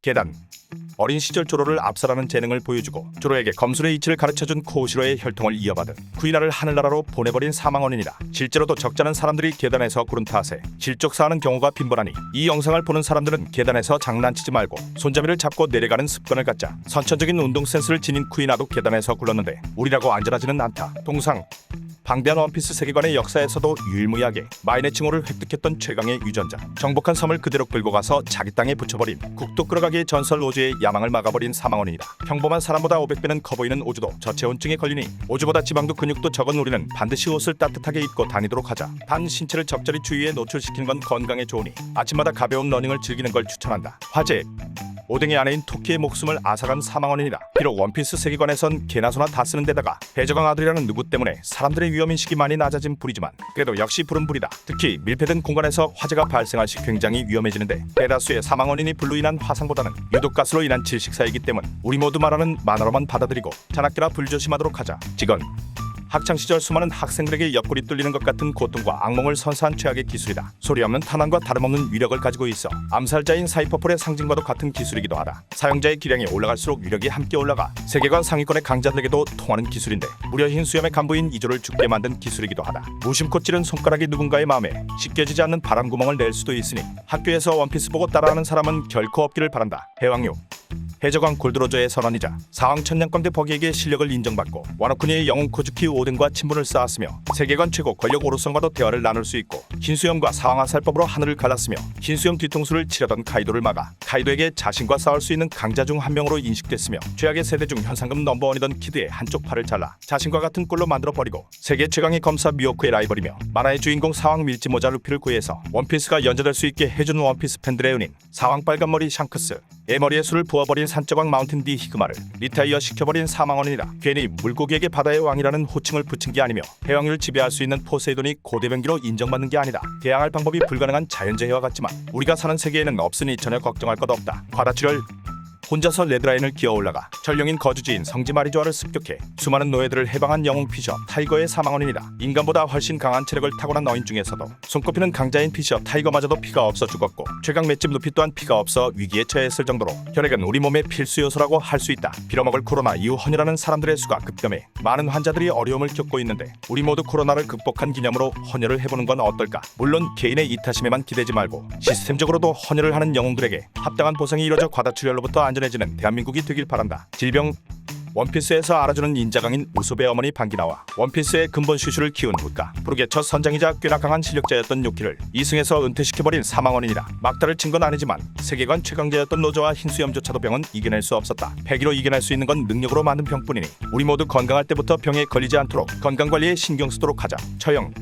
계단. 어린 시절 조로를 압살하는 재능을 보여주고 조로에게 검술의 이치를 가르쳐준 코오시로의 혈통을 이어받은 구이나를 하늘나라로 보내버린 사망원인이다. 실제로도 적잖은 사람들이 계단에서 구른 탓에 실족사하는 경우가 빈번하니 이 영상을 보는 사람들은 계단에서 장난치지 말고 손잡이를 잡고 내려가는 습관을 갖자. 선천적인 운동 센스를 지닌 쿠이나도 계단에서 굴렀는데 우리라고 안전하지는 않다. 동상. 방대한 원피스 세계관의 역사에서도 유일무이하게 마인의 칭호를 획득했던 최강의 유전자. 정복한 섬을 그대로 끌고 가서 자기 땅에 붙여버린 국도 끌어가기의 전설 오즈의 야망을 막아버린 사망원인이다. 평범한 사람보다 500배는 커 보이는 오즈도 저체온증에 걸리니 오즈보다 지방도 근육도 적은 우리는 반드시 옷을 따뜻하게 입고 다니도록 하자. 단 신체를 적절히 추위에 노출시키는 건 건강에 좋으니 아침마다 가벼운 러닝을 즐기는 걸 추천한다. 화제. 오뎅의 아내인 토끼의 목숨을 앗아간 사망원인이다. 비록 원피스 세계관에선 개나 소나 다 쓰는 데다가 해적왕 아들이라는 누구 때문에 사람들의 위험인식이 많이 낮아진 불이지만 그래도 역시 불은 불이다. 특히 밀폐된 공간에서 화재가 발생할 시 굉장히 위험해지는데 대다수의 사망원인이 불로 인한 화상보다는 유독가스로 인한 질식사이기 때문 우리 모두 말하는 만화로만 받아들이고 자나깨나 불조심하도록 하자. 직원. 학창시절 수많은 학생들에게 옆구리 뚫리는 것 같은 고통과 악몽을 선사한 최악의 기술이다. 소리 없는 탄환과 다름없는 위력을 가지고 있어 암살자인 사이퍼폴의 상징과도 같은 기술이기도 하다. 사용자의 기량이 올라갈수록 위력이 함께 올라가 세계관 상위권의 강자들에게도 통하는 기술인데 무려 흰수염의 간부인 이조를 죽게 만든 기술이기도 하다. 무심코 찌른 손가락이 누군가의 마음에 씻겨지지 않는 바람구멍을 낼 수도 있으니 학교에서 원피스 보고 따라하는 사람은 결코 없기를 바란다. 해왕류. 해적왕 골드로저의 선언이자 사왕 천냥광대 버기에게 실력을 인정받고 와노쿠니의 영웅 코즈키 오덴과 친분을 쌓았으며 세계관 최고 권력 오로성과도 대화를 나눌 수 있고 흰수염과 사왕 화살법으로 하늘을 갈랐으며 흰수염 뒤통수를 치려던 카이도를 막아 카이도에게 자신과 싸울 수 있는 강자 중 한 명으로 인식됐으며 최악의 세대 중 현상금 넘버원이던 키드의 한쪽 팔을 잘라 자신과 같은 꼴로 만들어버리고 세계 최강의 검사 미호크의 라이벌이며 만화의 주인공 사왕 밀짚모자 루피를 구해서 원피스가 연재될 수 있게 해준 원피스 팬들의 은인 사왕 빨간머리 샹크스 의 머리에 술을 부어버린 산적왕 마운틴 D 히그마를 리타이어 시켜버린 사망원인이다. 괜히 물고기에게 바다의 왕이라는 호칭을 붙인 게 아니며 해왕류를 지배할 수 있는 포세이돈이 고대변기로 인정받는 게 아니다. 대항할 방법이 불가능한 자연재해와 같지만 우리가 사는 세계에는 없으니 전혀 걱정할 것 없다. 과다출혈. 혼자서 레드라인을 기어 올라가 전령인 거주지인 성지 마리조아를 습격해 수많은 노예들을 해방한 영웅 피셔 타이거의 사망원인이다. 인간보다 훨씬 강한 체력을 타고난 어인 중에서도 손꼽히는 강자인 피셔 타이거마저도 피가 없어 죽었고 최강 맷집 루피 또한 피가 없어 위기에 처했을 정도로 혈액은 우리 몸의 필수 요소라고 할 수 있다. 빌어먹을 코로나 이후 헌혈하는 사람들의 수가 급감해 많은 환자들이 어려움을 겪고 있는데 우리 모두 코로나를 극복한 기념으로 헌혈을 해보는 건 어떨까? 물론 개인의 이타심에만 기대지 말고 시스템적으로도 헌혈을 하는 영웅들에게 합당한 보상이 이뤄져 과다출혈로부터 안전해지는 대한민국이 되길 바란다. 질병. 원피스에서 알아주는 인자강인 우소베 어머니 방기나와 원피스의 근본 슈슈를 키운 물가 부르게 첫 선장이자 꽤나 강한 실력자였던 요키를 이승에서 은퇴시켜버린 사망원인이다. 막다를 친 건 아니지만 세계관 최강자였던 로저와 흰수염조차도 병은 이겨낼 수 없었다. 패기로 이겨낼 수 있는 건 능력으로 만든 병뿐이니 우리 모두 건강할 때부터 병에 걸리지 않도록 건강관리에 신경 쓰도록 하자. 처형.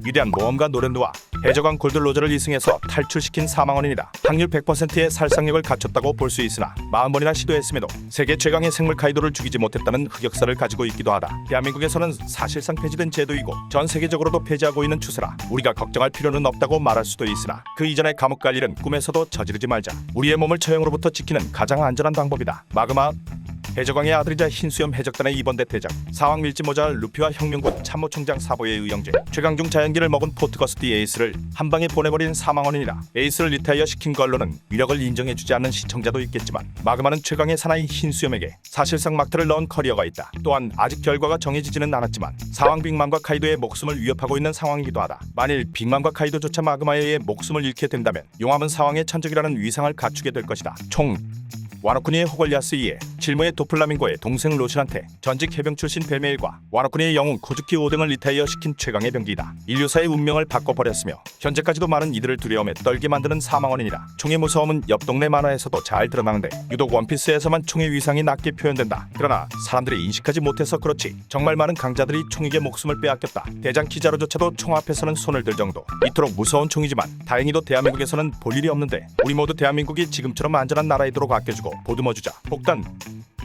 위대한 모험가 노렌누와 해적왕 골드로저를 이승에서 탈출시킨 사망원인이다. 확률 100%의 살상력을 갖췄다고 볼 수 있으나 40번이나 시도했음에도 세계 최강의 생물 카이도를 죽이지 못했다는 흑역사를 가지고 있기도 하다. 대한민국에서는 사실상 폐지된 제도이고 전 세계적으로도 폐지하고 있는 추세라 우리가 걱정할 필요는 없다고 말할 수도 있으나 그 이전의 감옥 갈 일은 꿈에서도 저지르지 말자. 우리의 몸을 처형으로부터 지키는 가장 안전한 방법이다. 마그마. 해적왕의 아들이자 흰수염 해적단의 2번 대대장 사왕 밀짚모자 루피와 혁명군 참모총장 사보의 의형제 최강중 자연기를 먹은 포트거스 D 에이스를 한방에 보내버린 사망원인이다. 에이스를 리타이어 시킨 걸로는 위력을 인정해주지 않는 시청자도 있겠지만 마그마는 최강의 사나이 흰수염에게 사실상 막타를 넣은 커리어가 있다. 또한 아직 결과가 정해지지는 않았지만 사왕 빅맘과 카이도의 목숨을 위협하고 있는 상황이기도 하다. 만일 빅맘과 카이도조차 마그마에 의해 목숨을 잃게 된다면 용암은 사왕의 천적이라는 위상을 갖추게 될 것이다. 총. 와노쿠니의 호걸리아스 이에 질모의 도플라밍고의 동생 로시한테 전직 해병 출신 벨메일과 와노쿠니의 영웅 코즈키 오등을 리타이어 시킨 최강의 병기이다. 인류사의 운명을 바꿔버렸으며 현재까지도 많은 이들을 두려움에 떨게 만드는 사망원인이다. 총의 무서움은 옆 동네 만화에서도 잘 드러나는데 유독 원피스에서만 총의 위상이 낮게 표현된다. 그러나 사람들이 인식하지 못해서 그렇지 정말 많은 강자들이 총에게 목숨을 빼앗겼다. 대장 키자로조차도 총 앞에서는 손을 들 정도. 이토록 무서운 총이지만 다행히도 대한민국에서는 볼 일이 없는데 우리 모두 대한민국이 지금처럼 안전한 나라이도록 아껴주고 보듬어주자. 복단.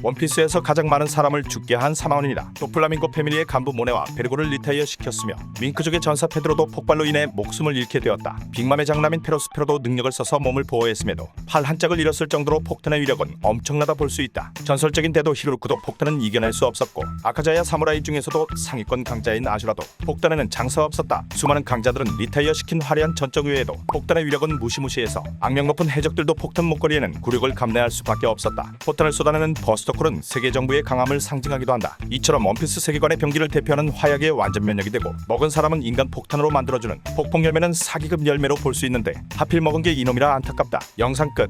원피스에서 가장 많은 사람을 죽게 한 사망원인이다. 또 플라밍고 패밀리의 간부 모네와 베르고를 리타이어 시켰으며 밍크족의 전사 페드로도 폭발로 인해 목숨을 잃게 되었다. 빅맘의 장남인 페로스페로도 능력을 써서 몸을 보호했음에도 팔 한 짝을 잃었을 정도로 폭탄의 위력은 엄청나다 볼 수 있다. 전설적인 대도 히루루크도 폭탄은 이겨낼 수 없었고 아카자야 사무라이 중에서도 상위권 강자인 아슈라도 폭탄에는 장사 없었다. 수많은 강자들은 리타이어 시킨 화려한 전적 외에도 폭탄의 위력은 무시무시해서 악명 높은 해적들도 폭탄 목걸이에는 굴욕을 감내할 수밖에 없었다. 포탄을 쏟아내는 버스터콜은 세계 정부의 강함을 상징하기도 한다. 이처럼 원피스 세계관의 병기를 대표하는 화약의 완전 면역이 되고 먹은 사람은 인간 폭탄으로 만들어주는 폭풍 열매는 사기급 열매로 볼 수 있는데 하필 먹은 게 이놈이라 안타깝다. 영상 끝.